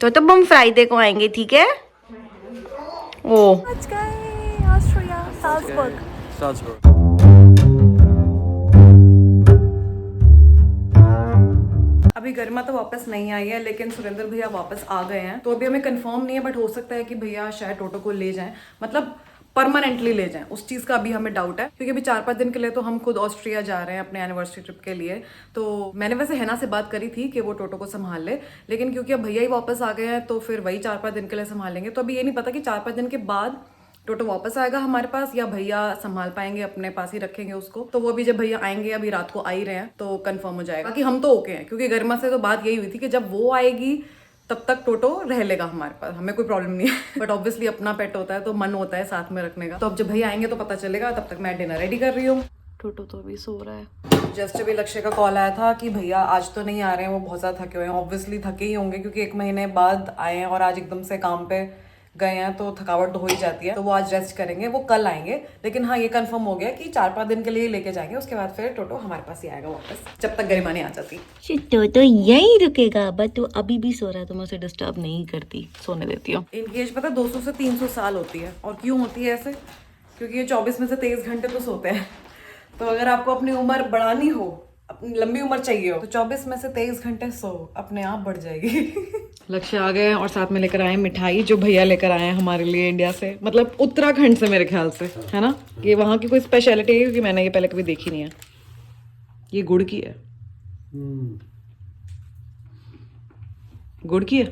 तो हम फ्राइडे को आएंगे, ठीक है? ओ ऑस्ट्रिया साल्जबर्ग। अभी गरिमा तो वापस नहीं आई है, लेकिन सुरेंद्र भैया वापस आ गए हैं। तो अभी हमें कंफर्म नहीं है, बट हो सकता है कि भैया शायद टोटो को ले जाएं, मतलब परमानेंटली ले जाएं। उस चीज का अभी हमें डाउट है, क्योंकि अभी 4-5 दिन के लिए तो हम खुद ऑस्ट्रिया जा रहे हैं अपने एनिवर्सरी ट्रिप के लिए। तो मैंने वैसे हैना से बात करी थी कि वो टोटो को संभाल ले, लेकिन क्योंकि अब भैया ही वापस आ गए हैं तो फिर वही 4-5 दिन के लिए संभालेंगे। तो अभी ये नहीं पता कि 4-5 दिन के बाद टोटो वापस आएगा हमारे पास या भैया संभाल पाएंगे, अपने पास ही रखेंगे उसको। तो वो अभी जब भैया आएंगे, अभी रात को आ ही रहे हैं, तो कंफर्म हो जाएगा। बाकी हम तो ओके हैं, क्योंकि गरिमा से तो बात यही हुई थी कि जब वो आएगी तब तक टोटो रह लेगा हमारे पास, हमें कोई प्रॉब्लम नहीं है। बट ऑब्वियसली अपना पेट होता है तो मन होता है साथ में रखने का। तो अब जब भैया आएंगे तो पता चलेगा। तब तक मैं डिनर रेडी कर रही हूँ। टोटो तो अभी सो रहा है। जस्ट अभी लक्ष्य का कॉल आया था कि भैया आज तो नहीं आ रहे हैं, वो बहुत ज्यादा थके हुए हैं। ऑब्वियसली थके ही होंगे, क्योंकि 1 महीने बाद आए हैं और आज एकदम से काम पे गए हैं, तो थकावट तो हो ही जाती है। तो वो आज रेस्ट करेंगे, वो कल आएंगे। लेकिन हाँ, ये कंफर्म हो गया कि 4-5 दिन के लिए लेके जाएंगे। उसके बाद फिर टोटो हमारे पास ही आएगा वापस, जब तक गरिमा नहीं आ जाती। टोटो यही रुकेगा, बट वो अभी भी सो रहा है तो मैं उसे डिस्टर्ब नहीं करती, सोने देती हूँ। इनकी एज पता 200 से 300 साल होती है। और क्यों होती है ऐसे? क्योंकि ये 24 में से 23 घंटे तो सोते हैं। तो अगर आपको अपनी उम्र बढ़ानी हो, अपनी लंबी उम्र चाहिए हो, तो 24 में से 23 घंटे सो, अपने आप बढ़ जाएगी। लक्ष्य आ गए और साथ में लेकर आए मिठाई, जो भैया लेकर आए हैं हमारे लिए इंडिया से, मतलब उत्तराखंड से मेरे ख्याल से, है ना? ये वहाँ की कोई स्पेशलिटी है, क्योंकि मैंने ये पहले कभी देखी नहीं है। ये गुड़ की है। गुड़ की है।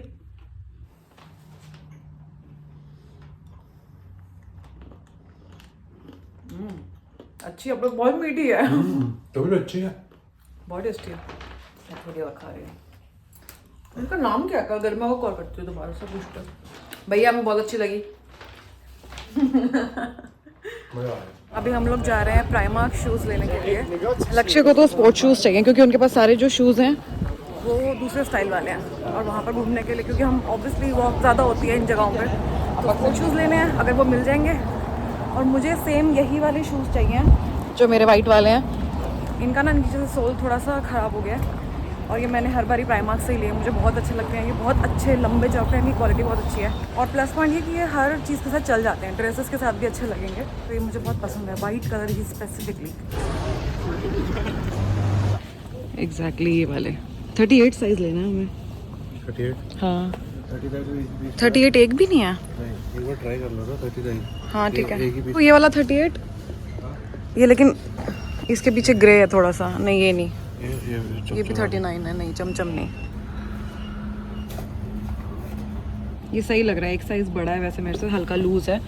अच्छी है, बहुत मीठी है। तो भी अच्छी है, बहुत टेस्टी है। मैं थोड़ी और खा रही हूँ। इनका नाम क्या है? गर्मा को कॉल करती हूँ दोबारा से पूछते। भैया हमें बहुत अच्छी लगी। अभी हम लोग जा रहे हैं प्राइमार्क शूज लेने के लिए। लक्ष्य को तो स्पोर्ट शूज चाहिए, क्योंकि उनके पास सारे जो शूज हैं वो दूसरे स्टाइल वाले हैं। और वहाँ पर घूमने के लिए, क्योंकि हम ऑब्वियसली वॉक ज़्यादा होती है इन जगहों पे, तो स्पोर्ट शूज़ लेने हैं। अगर वो मिल जाएंगे। और मुझे सेम यही वाले शूज़ चाहिए जो मेरे वाइट वाले हैं। इनका ना नीचे से सोल थोड़ा सा ख़राब हो गया है, और ये मैंने हर बारी प्राइमार्क से ही लिए। मुझे बहुत अच्छे लगते हैं, ये बहुत अच्छे लंबे चौके हैं, इनकी क्वालिटी बहुत अच्छी है। और प्लस पॉइंट ये कि ये हर चीज़ के साथ चल जाते हैं, ड्रेसेस के साथ भी अच्छे लगेंगे। तो ये मुझे बहुत पसंद है, वाइट कलर ही स्पेसिफिकली। एग्जैक्टली ये वाले 38 साइज लेना है हमें। 38? हाँ 38 एक भी नहीं है। एक बार ट्राई कर लो ना 39। हाँ ठीक है, तो ये वाला 38, ये लेकिन इसके पीछे ग्रे है थोड़ा सा। नहीं ये नहीं, ये भी 39 है। नहीं चमचम नहीं, ये सही लग रहा है। एक साइज बड़ा है वैसे मेरे से, हल्का लूज है,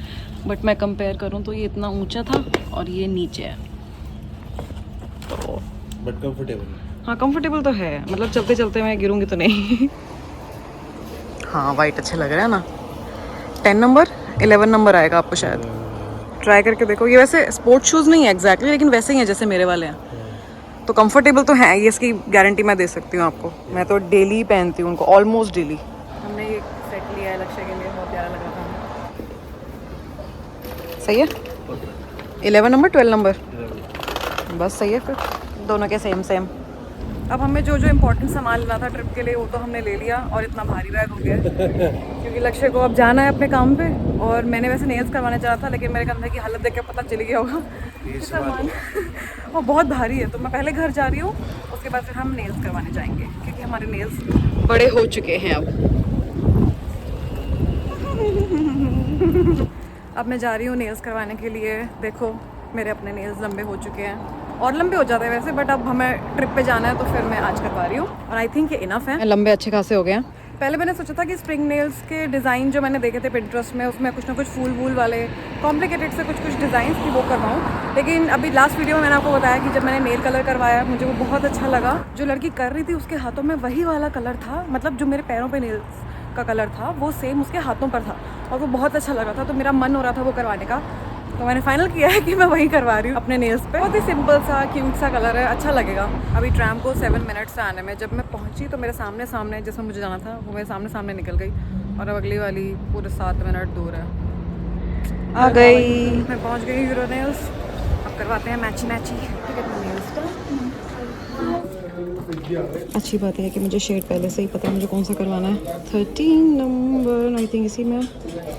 बट मैं कंपेयर करूँ तो ये इतना ऊंचा था और ये नीचे है, तो बट कंफर्टेबल है। हाँ कंफर्टेबल तो है, मतलब चलते चलते मैं गिरूंगी तो नहीं। हाँ वाइट अच्छे लग रहा है ना। 10 नंबर 11 नंबर आएगा आपको शायद। ट्राई करके देखो। ये वैसे स्पोर्ट्स शूज़ नहीं है एग्जैक्टली, लेकिन वैसे ही है जैसे मेरे वाले हैं, तो कंफर्टेबल तो है। ये इसकी गारंटी मैं दे सकती हूँ आपको। मैं तो डेली पहनती हूँ उनको, ऑलमोस्ट डेली। हमने ये सेट लिया है लक्ष्य के लिए, बहुत प्यारा लग रहा था। सही है। 11 नंबर 12 नंबर बस सही है फिर, दोनों के सेम सेम। अब हमें जो जो इम्पोर्टेंट सामान लेना था ट्रिप के लिए वो तो हमने ले लिया, और इतना भारी बैग हो गया क्योंकि लक्ष्य को अब जाना है अपने काम पे। और मैंने वैसे नेल्स करवाना चाहा था, लेकिन मेरे कंधे की हालत देख के पता चल गया होगा सामान वो बहुत भारी है। तो मैं पहले घर जा रही हूँ, उसके बाद फिर हम नेल्स करवाने जाएंगे, क्योंकि हमारे नेल्स बड़े हो चुके हैं अब मैं जा रही हूँ नेल्स करवाने के लिए। देखो मेरे अपने नेल्स लंबे हो चुके हैं, और लंबे हो जाते हैं वैसे, बट अब हमें ट्रिप पे जाना है तो फिर मैं आज करवा रही हूँ। और आई थिंक ये इनफ है, लंबे अच्छे खासे हो गए हैं। पहले मैंने सोचा था कि स्प्रिंग नेल्स के डिज़ाइन जो मैंने देखे थे पिंटरेस्ट में, उसमें कुछ ना कुछ फूल वूल वाले कॉम्प्लिकेटेड से कुछ डिज़ाइन की वो करवाऊँ। लेकिन अभी लास्ट वीडियो में मैंने आपको बताया कि जब मैंने नेल कलर करवाया मुझे वो बहुत अच्छा लगा। जो लड़की कर रही थी उसके हाथों में वही वाला कलर था, मतलब जो मेरे पैरों पे नेल्स का कलर था वो सेम उसके हाथों पर था, और वो बहुत अच्छा लगा था। तो मेरा मन हो रहा था वो करवाने का, तो मैंने फाइनल किया है कि मैं वही करवा रही हूँ अपने नेल्स पे। बहुत ही सिंपल सा क्यूट सा कलर है, अच्छा लगेगा। अभी ट्रैम को 7 मिनट से आने में, जब मैं पहुँची तो मेरे सामने जिसमें मुझे जाना था वो मेरे सामने निकल गई, और अब अगली वाली पूरे 7 मिनट दूर है। आ गई, मैं पहुँच गई हीरो नेल्स। अब करवाते हैं मैची नेल्स का। अच्छी बात है कि मुझे शेड पहले से ही पता है मुझे कौन सा करवाना है। 13 नंबर आई थिंक इसी में,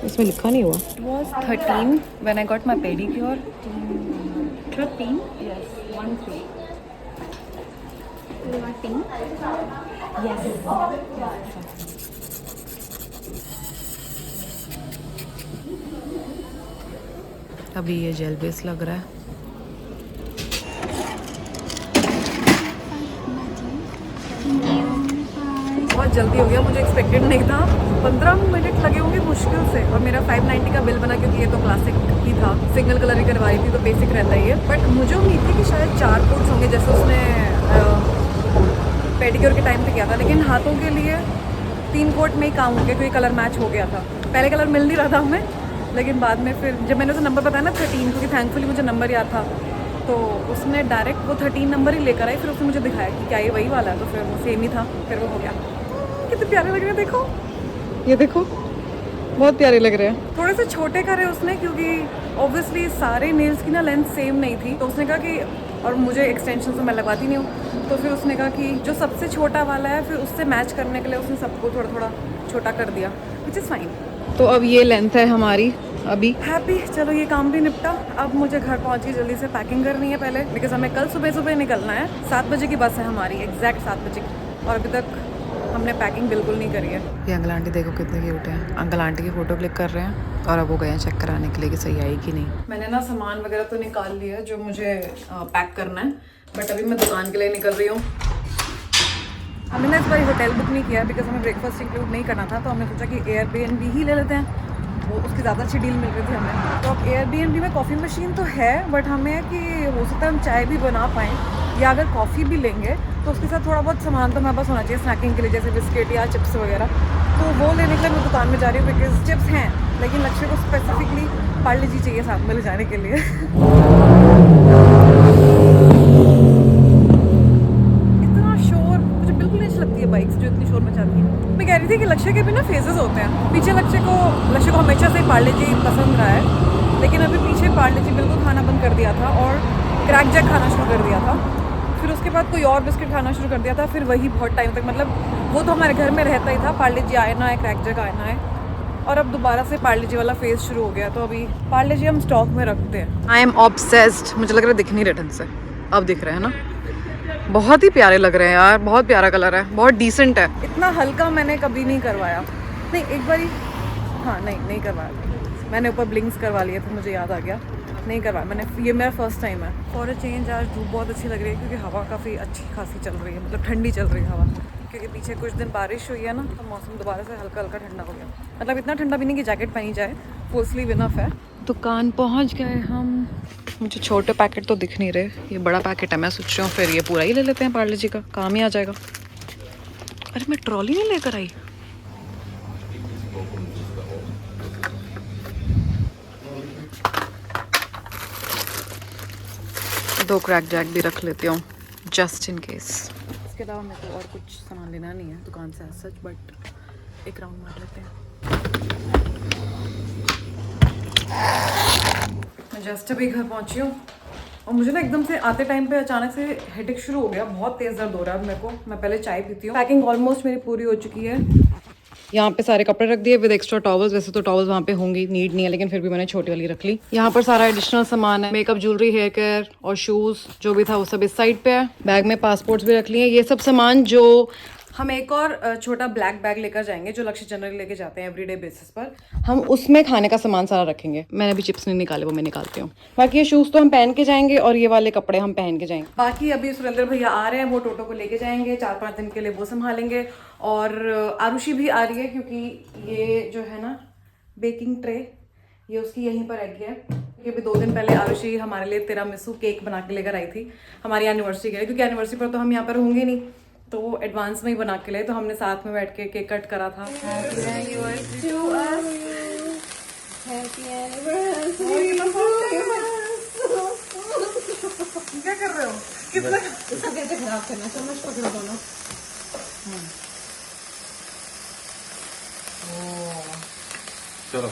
इसमें लिखा नहीं हुआ। It was 13 when I got my pedicure. 13? Yes, 13. Yes. अभी ये जेल बेस लग रहा है। बहुत जल्दी हो गया, मुझे एक्सपेक्टेड नहीं था। 15 मिनट लगे होंगे मुश्किल से, और मेरा 590 का बिल बना, क्योंकि ये तो क्लासिक ही था, सिंगल कलर ही करवाई थी तो बेसिक रहता ही है। बट मुझे उम्मीद थी कि शायद 4 कोट्स होंगे जैसे उसने पेडिक्योर के टाइम पे किया था, लेकिन हाथों के लिए 3 कोट में ही काम हो गया क्योंकि कलर मैच हो गया था। पहले कलर मिल नहीं रहा था हमें, लेकिन बाद में फिर जब मैंने उसे नंबर बताया ना 13, क्योंकि थैंकफुली मुझे नंबर याद था, तो उसने डायरेक्ट वो 13 नंबर ही लेकर आई। फिर उसने मुझे दिखाया कि क्या ये वही वाला है, तो फिर वो सेम ही था, फिर वो हो गया। कितने प्यारे लग रहे हैं, देखो ये देखो, बहुत प्यारे लग रहे हैं। थोड़े से छोटे करे उसने, क्योंकि ऑब्वियसली सारे नेल्स की ना लेंथ सेम नहीं थी, तो उसने कहा कि, और मुझे एक्सटेंशन से मैं लगवाती नहीं हूँ, तो फिर उसने कहा कि जो सबसे छोटा वाला है फिर उससे मैच करने के लिए उसने सबको थोड़ा थोड़ा छोटा कर दिया, विच इज़ फाइन। तो अब ये लेंथ है हमारी अभी। हैप्पी, चलो ये काम भी निपटा। अब मुझे घर पहुँच के जल्दी से पैकिंग करनी है पहले, बिकॉज हमें कल सुबह सुबह निकलना है। 7 बजे की बस है हमारी, एग्जैक्ट 7 बजे की, और अभी तक हमने पैकिंग बिल्कुल नहीं करी है। ये अंकल आंटी देखो कितने क्यूट हैं। अंकल आंटी की फ़ोटो क्लिक कर रहे हैं और अब वो गए हैं चेक कराने के लिए कि सही आई कि नहीं। मैंने ना सामान वगैरह तो निकाल लिया जो मुझे पैक करना है, बट अभी मैं दुकान के लिए निकल रही हूँ। हमने ना इस बार होटल बुक नहीं किया बिकॉज हमें ब्रेकफास्ट इंक्लूड नहीं करना था, तो हमने सोचा कि एयरबीएनबी ही ले लेते हैं, वो उसकी ज़्यादा अच्छी डील मिल रही थी हमें। तो अब एयरबीएनबी में कॉफ़ी मशीन तो है, बट हमें कि हो सकता है हम चाय भी बना पाएँ, या अगर कॉफ़ी भी लेंगे तो उसके साथ थोड़ा बहुत सामान तो हमारे पास होना चाहिए स्नैकिंग के लिए, जैसे बिस्किट या चिप्स वगैरह। तो वो लेने के लिए मैं दुकान में जा रही हूँ, बिकॉज चिप्स हैं, लेकिन लक्ष्य को स्पेसिफिकली पार्ले जी चाहिए साथ में ले जाने के लिए। इतना शोर मुझे बिल्कुल नहीं अच्छी लगती है बाइक्स जो इतनी शोर मचाती है। मैं कह रही थी कि लक्ष्य के भी ना फेजेस होते हैं। पीछे लक्ष्य को हमेशा से पार्ले जी पसंद रहा है, लेकिन अभी पीछे पार्ले जी बिल्कुल खाना बंद कर दिया था और क्रैक जैक खाना शुरू कर दिया था। फिर उसके बाद कोई और बिस्किट खाना शुरू कर दिया था, फिर वही बहुत टाइम तक, मतलब वो तो हमारे घर में रहता ही था, पार्ले जी आए ना आए, क्रैक जैक आए ना आए, और अब दोबारा से पार्ले जी वाला फेज शुरू हो गया। तो अभी पार्ले जी हम स्टॉक में रखते हैं। आई एम ऑब्सेस्ड, मुझे लग रहा है दिख नहीं रहे ढंग से, अब दिख रहे हैं ना, बहुत ही प्यारे लग रहे हैं यार, बहुत प्यारा कलर है, बहुत डिसेंट है। इतना हल्का मैंने कभी नहीं करवाया, नहीं एक बारी, हाँ नहीं करवाया मैंने, ऊपर ब्लिंक्स करवा लिए थे, मुझे याद आ गया, नहीं करवाया मैंने, ये मेरा फर्स्ट टाइम है। फॉर अ चेंज आज धूप बहुत अच्छी लग रही है, क्योंकि हवा काफ़ी अच्छी खासी चल रही है, मतलब ठंडी चल रही है हवा, क्योंकि पीछे कुछ दिन बारिश हुई है ना, तो मौसम दोबारा से हल्का हल्का ठंडा हो गया। मतलब इतना ठंडा भी नहीं कि जैकेट पहनी जाए, फुल स्लीव इनफ है। दुकान पहुंच गए हम। मुझे छोटे पैकेट तो दिख नहीं रहे, ये बड़ा पैकेट है, मैं सोच रही हूँ फिर ये पूरा ही ले लेते हैं, पार्ले जी का काम ही आ जाएगा। अरे मैं ट्रॉली नहीं लेकर आई, दो क्रैक जैक भी रख लेती हूँ जस्ट इन केस। इसके अलावा मेरे को और कुछ सामान लेना नहीं है दुकान से सच, बट एक राउंड मार लेते हैं। मैं जस्ट अभी घर पहुंची हूँ, और मुझे ना एकदम से आते टाइम पे अचानक से हेडेक शुरू हो गया, बहुत तेज दर्द हो रहा है मेरे को। मैं पहले चाय पीती हूँ। पैकिंग ऑलमोस्ट मेरी पूरी हो चुकी है। यहाँ पे सारे कपड़े रख दिए विद एक्स्ट्रा टॉवल्स, वैसे तो टॉवल्स वहाँ पे होंगी, नीड नहीं है, लेकिन फिर भी मैंने छोटी वाली रख ली। यहाँ पर सारा एडिशनल सामान है, मेकअप, ज्वेलरी, हेयर केयर और शूज जो भी था वो सब इस साइड पे है। बैग में पासपोर्ट्स भी रख लिए। ये सब सामान जो हम एक और छोटा ब्लैक बैग लेकर जाएंगे जो लक्ष्य जनरली लेके जाते हैं एवरीडे बेसिस पर, हम उसमें खाने का सामान सारा रखेंगे। मैंने अभी चिप्स नहीं निकाले, वो मैं निकालती हूँ। बाकी ये शूज़ तो हम पहन के जाएंगे और ये वाले कपड़े हम पहन के जाएंगे। बाकी अभी सुरेंद्र भैया आ रहे हैं, वो टोटो को लेके जाएंगे, 4-5 दिन के लिए वो संभालेंगे। और आरुषि भी आ रही है, क्योंकि ये जो है ना बेकिंग ट्रे, ये उसकी यहीं पर रह गया है। क्योंकि अभी 2 दिन पहले आरुषि हमारे लिए तिरामिसू केक बना के लेकर आई थी हमारी एनिवर्सरी के लिए, क्योंकि एनिवर्सरी पर तो हम यहाँ पर होंगे नहीं, तो वो एडवांस में ही बना के ले, तो हमने साथ में बैठ के केक कट करा था। क्या कर रहे हो? कितना कैसे खराब करना, चम्मच पकड़ दो ना। चलो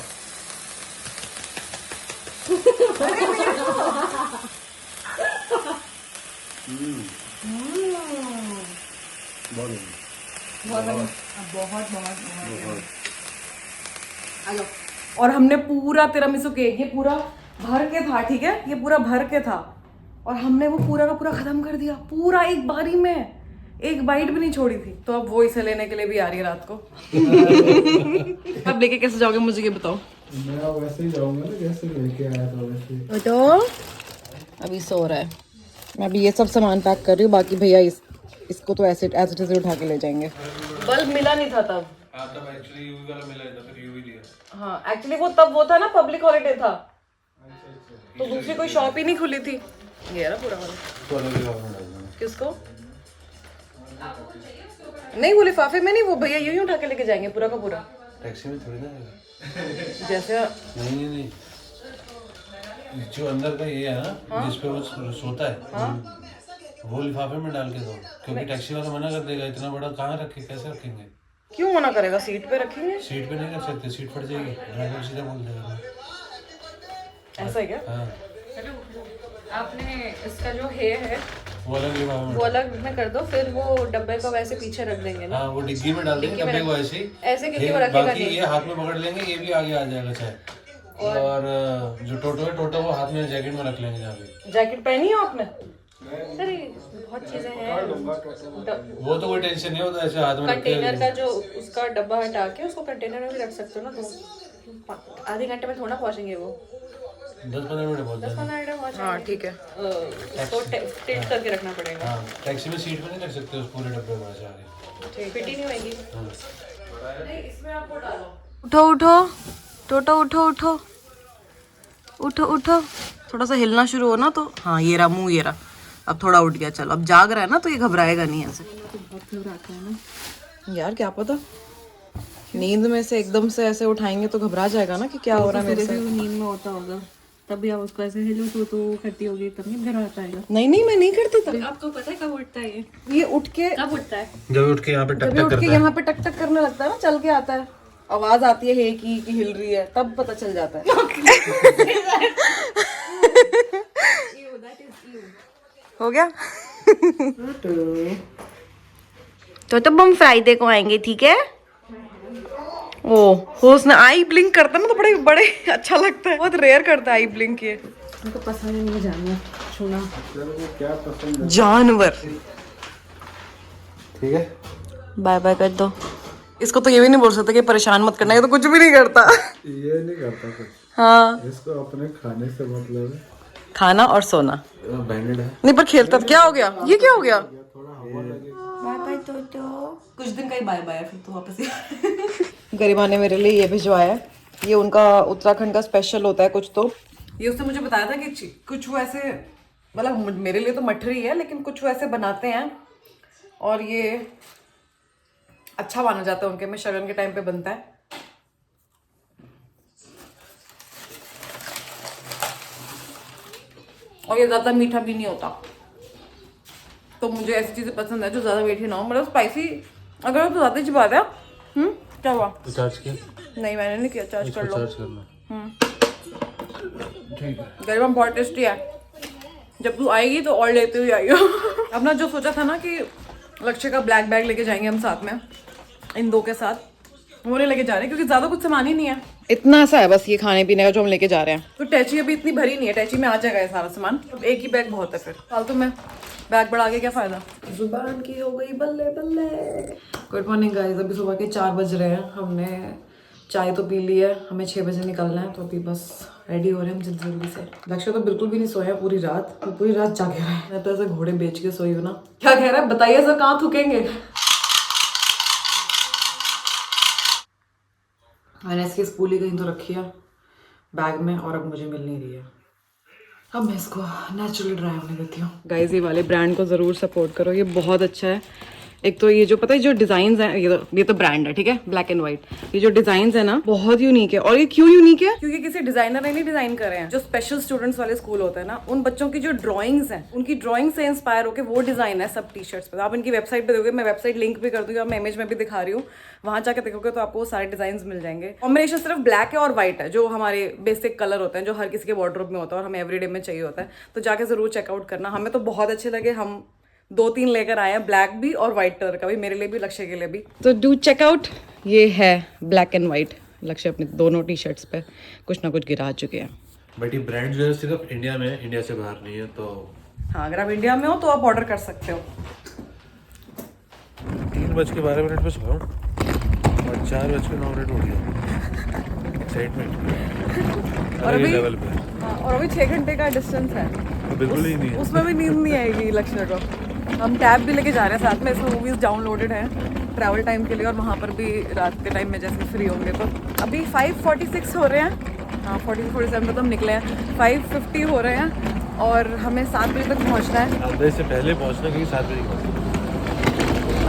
बहुत आ जाओ। और हमने पूरा तिरामिसू केक, ये पूरा भर के था, ठीक है, ये पूरा भर के था और हमने वो पूरा का पूरा खत्म कर दिया, पूरा एक बारी में, एक बाइट भी नहीं छोड़ी थी। तो अब वो इसे लेने के लिए भी आ रही है रात को। अब लेके कैसे जाओगे मुझे ये बताओ। मैं वैसे ही जाऊंगा ना जैसे लेके आया था वैसे। तो अभी सो रहा है, मैं अभी ये सब सामान पैक कर रही हूँ, बाकी भैया इसको तो ऐसे ऐसे उठा के ले जाएंगे। बल्ब मिला नहीं था तब। तब एक्चुअली यूवी वाला मिला था, फिर यूवी लिया। हाँ एक्चुअली वो तब वो था ना, पब्लिक हॉलिडे था, तो दूसरी कोई शॉप ही नहीं खुली थी। ये रहा पूरा वाला। किसको नहीं, वो लिफाफे में नहीं, वो भैया यूं ही उठा के लेके जाएंगे पूरा का पूरा। टैक्सी में थोड़ी ना जैसे नहीं जो अंदर का ये है ना, जिसपे वो सोता है, वो लिफाफे में डाल के दो, क्योंकि टैक्सी वाला मना कर देगा, इतना बड़ा कहाँ रखे, कैसे रखेंगे। क्यों मना करेगा, सीट पे रखेंगे। सीट पे नहीं रख सकते, सीट फट जाएगी, ड्राइवर सीधा बोल देगा। ऐसा है क्या। हाँ आपने इसका जो है वो अलग लिफाफे में, वो अलग में कर दो, फिर वो डब्बे को वैसे पीछे रख देंगे ना। हाँ वो डिग्गी में डाल देंगे डब्बे को ऐसे ही, ऐसे क्योंकि वो रखेगा बाकी नहीं। ये हाथ में पकड़ लेंगे, ये भी आगे आ जाएगा चाहे। और जो टोटो है, टोटो वो हाथ में जैकेट में रख लेंगे जाके। जैकेट पहनी हो आपने। अरे बहुत चीजें हैं। वो तो कोई टेंशन नहीं होता, ऐसे हाथ में रख के। कंटेनर का जो उसका डब्बा हटा के उसको कंटेनर में भी रख सकते हो ना, तो आधे घंटे में थोड़ा पहुंचेंगे वो। 10-15 मिनट बोलते हैं। हाँ ठीक है, उसको टिल्ट करके रखना पड़ेगा। हाँ टैक्सी में सीट पे नहीं रख सकते उस पूरे डब्बे में ऐसे आगे। फिट ही नहीं होगी। हाँ। नहीं इसमें आपको डालो। उठो उठो टोटो, उठो उठो उठो उठो, थोड़ा सा हिलना शुरू हो ना तो हाँ ये रहा मुंह, ये रहा, अब थोड़ा उठ गया। चलो अब जाग रहा है ना, तो ये घबराएगा नहीं ऐसे। बहुत घबराता है ना यार, क्या पता नींद में से एकदम से ऐसे उठाएंगे तो घबरा जाएगा ना कि क्या हो रहा है मेरे से। नींद में होता होगा तभी आप उसको ऐसे हिलो तो करती होगी, तब नहीं घर आता है। नहीं नहीं मैं नहीं करती तब। आपको पता है कब उठता है ये उठ के, कब उठता है? जब उठ के यहाँ पे टक जब टक उठ के करता है, यहाँ पे टक टक करने लगता है ना, चल के आता है, आवाज आती है कि हिल रही है, तब पता चल जाता है। हो गया। तो हम फ्राइडे को आएंगे, ठीक है। ओ उसने आई ब्लिंक करता है ना, तो बड़े बड़े अच्छा लगता है, बहुत रेयर करता है आई ब्लिंक ये। उनको पसंद नहीं है जानवर छूना। क्या पसंद है? जानवर। ठीक है। बाय बाय कर दो इसको। तो ये भी नहीं बोल सकते कि परेशान मत करना, ये तो कुछ भी नहीं करता। ये नहीं करता कुछ। हाँ इसको अपने खाने से मतलब है। खाना और सोना। बैंडेड है। नहीं पर खेलता क्या हो गया, ये क्या हो गया। थोड़ा हवा लगे। बाय बाय टोटो। कुछ दिन का ही बाय बाय, फिर तो वापस ही। गरिमा ने मेरे लिए ये भिजवाया है, ये उनका उत्तराखंड का स्पेशल होता है कुछ तो। ये उसने मुझे बताया था कि कुछ वो ऐसे, मतलब मेरे लिए तो मठरी है, लेकिन कुछ वो ऐसे बनाते हैं और ये अच्छा माना जाता है उनके में, शगन के टाइम पे बनता है। और ये ज़्यादा मीठा भी नहीं होता, तो मुझे ऐसी चीज़ें पसंद है जो ज़्यादा मीठी ना हो, मतलब स्पाइसी अगर तो ज़्यादा ही चिपा दिया। क्या हुआ? तो चार्ज किया? नहीं मैंने नहीं किया, चार्ज कर लो। चार्ज करना। ठीक है। गरिमा बहुत टेस्टी है, जब तू आएगी तो और लेते हुए आइयो। अपना जो सोचा था ना कि लक्ष्य का ब्लैक बैग लेके जाएंगे हम साथ में, इन दो के साथ, वो नहीं लेके जा रहे क्योंकि ज़्यादा कुछ सामान ही नहीं है, इतना सा है बस ये खाने पीने का जो हम लेके जा रहे हैं। तो टैची अभी इतनी भरी नहीं है, टैची में आ जाएगा ये सारा सामान, अब एक ही बैग बहुत है, फिर फालतू में बैग बढ़ा के क्या फायदा। जुबान की हो गई बल्ले बल्ले। गुड मॉर्निंग गाइस, अभी सुबह के 4 बज रहे हैं, हमने चाय तो पी ली है, हमें 6 बजे निकलना है, तो अभी बस रेडी हो रहे हैं हम जल्दी से। लक्ष्य तो बिल्कुल भी नहीं सोया पूरी रात, वो पूरी रात जागे रहा है। मैं तो ऐसे घोड़े बेच के सोई हूँ ना। क्या कह रहा है बताइए सर, कहाँ थूकेंगे। मैंने इसकी स्पूली कहीं तो रखी है बैग में और अब मुझे मिल नहीं रही है। अब मैं इसको नेचुरली ड्राई होने देती हूँ। गाइस ये वाले ब्रांड को ज़रूर सपोर्ट करो, ये बहुत अच्छा है। एक तो ये जो पता है जो डिज़ाइंस हैं, ये तो ब्रांड है, ठीक है, ब्लैक एंड व्हाइट। ये जो डिज़ाइंस है ना बहुत यूनिक है, और ये क्यों यूनिक है क्योंकि किसी डिजाइनर ने नहीं डिजाइन करे हैं। जो स्पेशल स्टूडेंट्स वाले स्कूल होते हैं ना, उन बच्चों की जो ड्राइंग्स हैं, उनकी ड्राइंग से इंस्पायर होकर वो डिजाइन है सब टी शर्ट्स पे। आप इनकी वेबसाइट पे देखोगे, मैं वेबसाइट लिंक भी कर दूंगी और मैं इमेज में भी दिखा रही हूँ, वहां जाकर देखोगे तो आपको वो सारे डिजाइन मिल जाएंगे। कॉम्बिनेशन सिर्फ ब्लैक है और व्हाइट है, जो हमारे बेसिक कलर होते हैं, जो हर किसी के वार्डरोब में होता है और हमें एवरीडे में चाहिए होता है, तो जाके जरूर चेकआउट करना। हमें तो बहुत अच्छे लगे, हम 2-3 लेकर आए हैं, ब्लैक भी और व्हाइट कलर का भी, मेरे लिए भी लक्ष्य के लिए भी। तो डू चेकआउट, ये है ब्लैक एंड व्हाइट। लक्ष्य अपने दोनों टी शर्ट्स पे कुछ ना कुछ गिरा चुके हैं। बट ये ब्रांड जो है सिर्फ इंडिया में है, इंडिया से बाहर नहीं है। तो हाँ, अगर आप इंडिया में हो तो आप ऑर्डर कर सकते हो। 3:12 पे सोया और 4:09 उठ गया। एक्साइटमेंट और अभी लेवल पे। हाँ, और अभी 6 घंटे का डिस्टेंस है, तो बिल्कुल ही नहीं है। उसमें भी नींद नहीं आएगी लक्ष्य को। हम टैब भी लेके जा रहे हैं साथ में, इसमें मूवीज डाउनलोडेड हैं ट्रैवल टाइम के लिए, और वहाँ पर भी रात के टाइम में जैसे फ्री होंगे। तो अभी 5:46 हो रहे हैं, हाँ 47 पे तो हम निकले हैं, 5:50 हो रहे हैं और हमें 7 बजे तक पहुँचना है। 7 बजे से पहले पहुंचना, क्योंकि 7 बजे पहुंचना।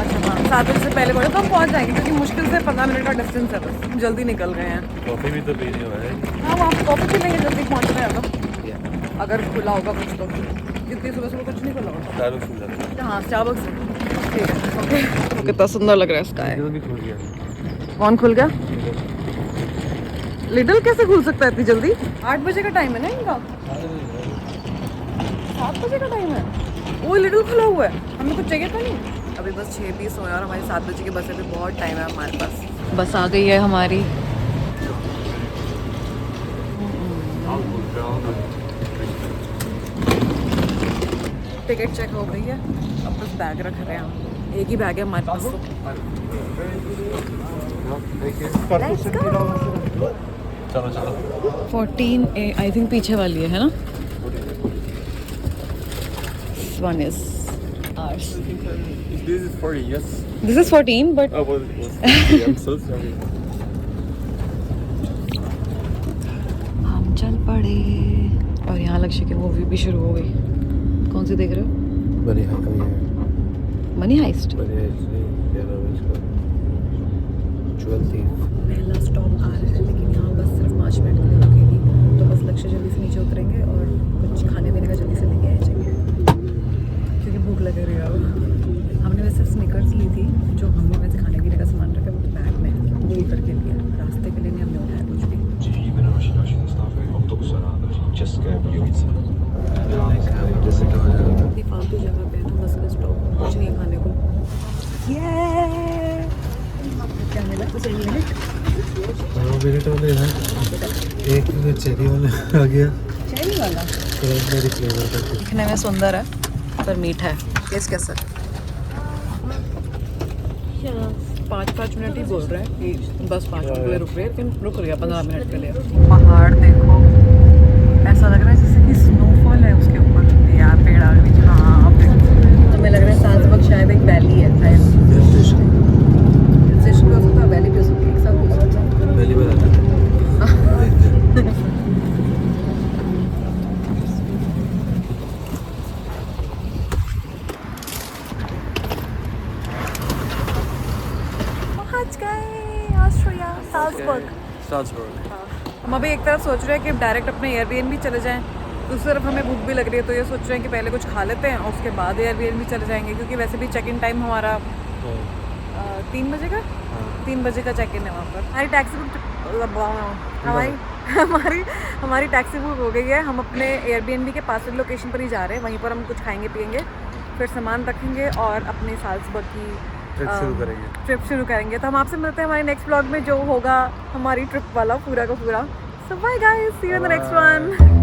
अच्छा हाँ, 7 बजे से पहले पहुँचे तो हम पहुँच जाएंगे, क्योंकि मुश्किल से 15 मिनट का डिस्टेंस है, बस जल्दी निकल गए हैं। कॉफी भी तो पीनी हुआ है। हाँ, वहाँ कॉफी पी लेंगे, जल्दी पहुँच रहे हैं तो, अगर खुला होगा कुछ तो। जितनी सुबह कुछ नहीं खुला होगा। स्टारबक्स मिल जाता है। हाँ, स्टारबक्स ठीक है। ओके, कितना सुंदर लग रहा है स्काई। जल्दी खुल गया। कौन खुल गया? लिटिल कैसे खुल सकता है इतनी जल्दी? 8 बजे का टाइम है ना इनका, 7 बजे का टाइम है। वो लिटिल खुला हुआ है, हमें कुछ चाहिए था नहीं। अभी बस 6:20 हो, और हमारी 7 बजे की बस है, अभी बहुत टाइम है हमारे पास। बस आ गई है हमारी। टिकट चेक हो गई है, अब बस बैग रख रहे हैं हम। एक ही बैग है हमारे पास तो। चलो चलो। 14A आई थिंक पीछे वाली है ना? One is ours. This is 40, yes. This is 14, but Oh, well, I'm so sorry. हम चल पड़े और यहाँ लक्ष्य की मूवी भी शुरू हो गई। कौन सी देख रहे हो? Money heist. पहला स्टॉप आ रहा है, लेकिन यहाँ बस सिर्फ 5 मिनट के लिए रुकेगी, तो बस लक्ष्य जल्दी से नीचे उतरेंगे और कुछ खाने पीने का जल्दी से लेके आ जाएंगे, क्योंकि भूख लग रही है अब। हमने वैसे स्निकर्स ली थी, जो हमने वैसे खाने पीने का सामान रखा वो बैग में वो उतर के लिया, रास्ते के लिए नहीं हमने उठाया कुछ भी। इतनी फालतू जगह पे है ना बस का स्टॉप, कुछ नहीं खाने को। क्या मिला? कुछ मिनट वाले हैं, एक चेरी वाला आ गया, चेरी वाला स्ट्रॉबेरी फ्लेवर का। दिखने में सुंदर है पर मीठा है। टेस्ट कैसा है? 5 मिनट ही बोल रहे हैं कि बस 5 मिनट के लिए रुक रहे हैं, लेकिन रुक गया 15 मिनट के लिए। पहाड़ देखो, ऐसा लग रहा है जैसे कि स्नोफॉल है उसके ऊपर। यार पेड़ आ गए। हाँ, हमें लग रहा है साल्जबर्ग शायद एक वैली है, शायद स्टेशन भी हो सकता है, वैली भी हो सकती है, एक साथ हो सकता है। पहली बार आता है। पहुंच गए ऑस्ट्रिया, साल्जबर्ग। हम अभी एक तरफ सोच रहे हैं कि डायरेक्ट अपने एयरबीएनबी चले जाएं, दूसरी तरफ हमें भूख भी लग रही है, तो ये सोच रहे हैं कि पहले कुछ खा लेते हैं और उसके बाद एयरबीएनबी चले जाएंगे, क्योंकि वैसे भी चेक इन टाइम हमारा 3 बजे का 3 बजे का चेक इन है वहाँ पर। हमारी टैक्सी हमारी टैक्सी बुक हो गई है। हम अपने एयरबीएनबी के पास वाली लोकेशन पर ही जा रहे हैं, वहीं पर हम कुछ खाएंगे पिएंगे, फिर सामान रखेंगे और अपने साल्जबर्ग की ट्रिप शुरू करेंगे। तो हम आपसे मिलते हैं हमारे नेक्स्ट व्लॉग में, जो होगा हमारी ट्रिप वाला पूरा का पूरा। So bye guys, see you in the next one.